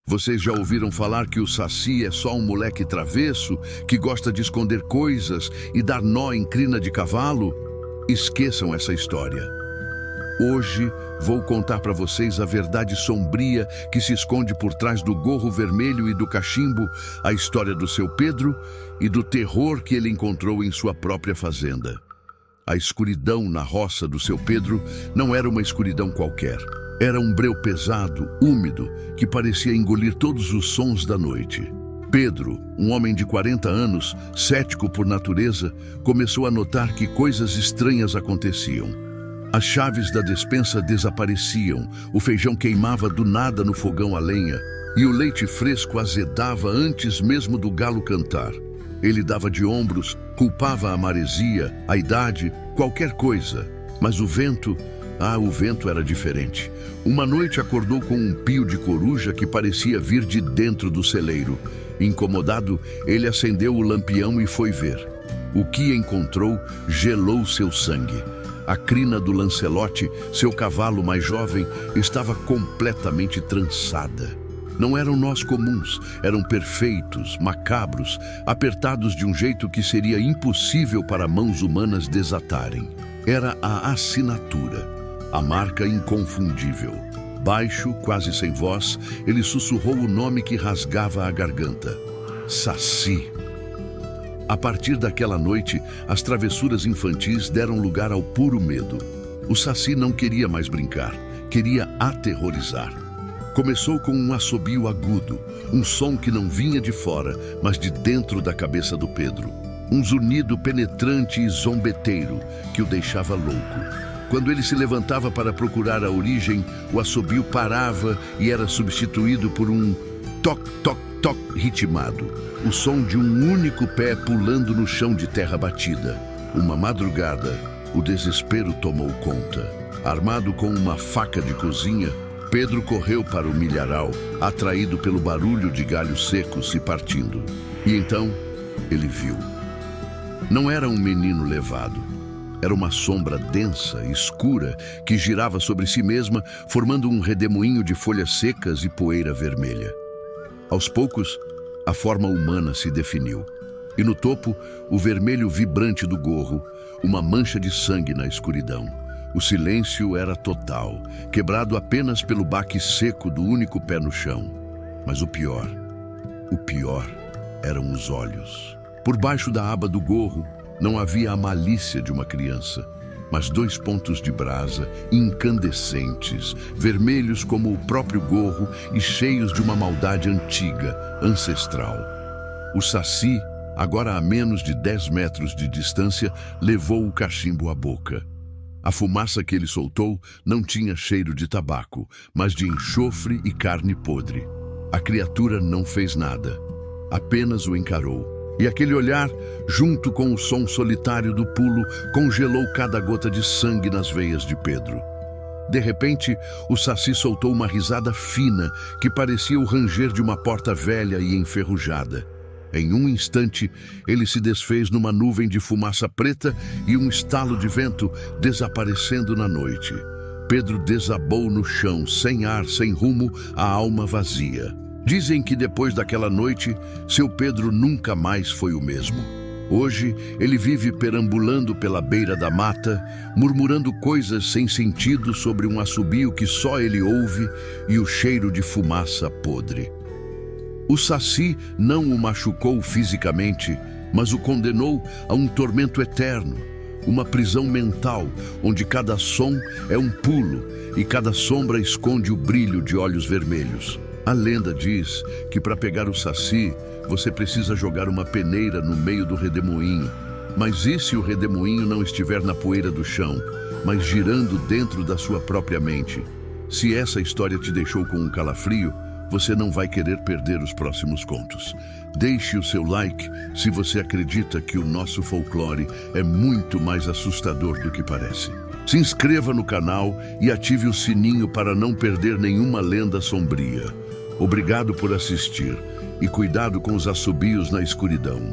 Vocês já ouviram falar que o Saci é só um moleque travesso que gosta de esconder coisas e dar nó em crina de cavalo? Esqueçam essa história. Hoje vou contar para vocês a verdade sombria que se esconde por trás do gorro vermelho e do cachimbo, a história do seu Pedro e do terror que ele encontrou em sua própria fazenda. A escuridão na roça do seu Pedro não era uma escuridão qualquer. Era um breu pesado, úmido, que parecia engolir todos os sons da noite. Pedro, um homem de 40 anos, cético por natureza, começou a notar que coisas estranhas aconteciam. As chaves da despensa desapareciam, o feijão queimava do nada no fogão a lenha e o leite fresco azedava antes mesmo do galo cantar. Ele dava de ombros, culpava a maresia, a idade, qualquer coisa, mas o vento era diferente. Uma noite acordou com um pio de coruja que parecia vir de dentro do celeiro. Incomodado, ele acendeu o lampião e foi ver. O que encontrou gelou seu sangue. A crina do Lancelote, seu cavalo mais jovem, estava completamente trançada. Não eram nós comuns, eram perfeitos, macabros, apertados de um jeito que seria impossível para mãos humanas desatarem. Era a assinatura. A marca inconfundível. Baixo, quase sem voz, ele sussurrou o nome que rasgava a garganta. Saci. A partir daquela noite, as travessuras infantis deram lugar ao puro medo. O Saci não queria mais brincar, queria aterrorizar. Começou com um assobio agudo, um som que não vinha de fora, mas de dentro da cabeça do Pedro. Um zunido penetrante e zombeteiro que o deixava louco. Quando ele se levantava para procurar a origem, o assobio parava e era substituído por um toc-toc-toc ritmado, o som de um único pé pulando no chão de terra batida. Uma madrugada, o desespero tomou conta. Armado com uma faca de cozinha, Pedro correu para o milharal, atraído pelo barulho de galhos secos se partindo. E então, ele viu. Não era um menino levado. Era uma sombra densa, escura, que girava sobre si mesma, formando um redemoinho de folhas secas e poeira vermelha. Aos poucos, a forma humana se definiu. E no topo, o vermelho vibrante do gorro, uma mancha de sangue na escuridão. O silêncio era total, quebrado apenas pelo baque seco do único pé no chão. Mas o pior eram os olhos. Por baixo da aba do gorro, não havia a malícia de uma criança, mas 2 pontos de brasa, incandescentes, vermelhos como o próprio gorro e cheios de uma maldade antiga, ancestral. O Saci, agora a menos de 10 metros de distância, levou o cachimbo à boca. A fumaça que ele soltou não tinha cheiro de tabaco, mas de enxofre e carne podre. A criatura não fez nada, apenas o encarou. E aquele olhar, junto com o som solitário do pulo, congelou cada gota de sangue nas veias de Pedro. De repente, o Saci soltou uma risada fina que parecia o ranger de uma porta velha e enferrujada. Em um instante, ele se desfez numa nuvem de fumaça preta e um estalo de vento desaparecendo na noite. Pedro desabou no chão, sem ar, sem rumo, a alma vazia. Dizem que depois daquela noite, seu Pedro nunca mais foi o mesmo. Hoje, ele vive perambulando pela beira da mata, murmurando coisas sem sentido sobre um assobio que só ele ouve e o cheiro de fumaça podre. O Saci não o machucou fisicamente, mas o condenou a um tormento eterno, uma prisão mental, onde cada som é um pulo e cada sombra esconde o brilho de olhos vermelhos. A lenda diz que para pegar o Saci, você precisa jogar uma peneira no meio do redemoinho. Mas e se o redemoinho não estiver na poeira do chão, mas girando dentro da sua própria mente? Se essa história te deixou com um calafrio, você não vai querer perder os próximos contos. Deixe o seu like se você acredita que o nosso folclore é muito mais assustador do que parece. Se inscreva no canal e ative o sininho para não perder nenhuma lenda sombria. Obrigado por assistir e cuidado com os assobios na escuridão.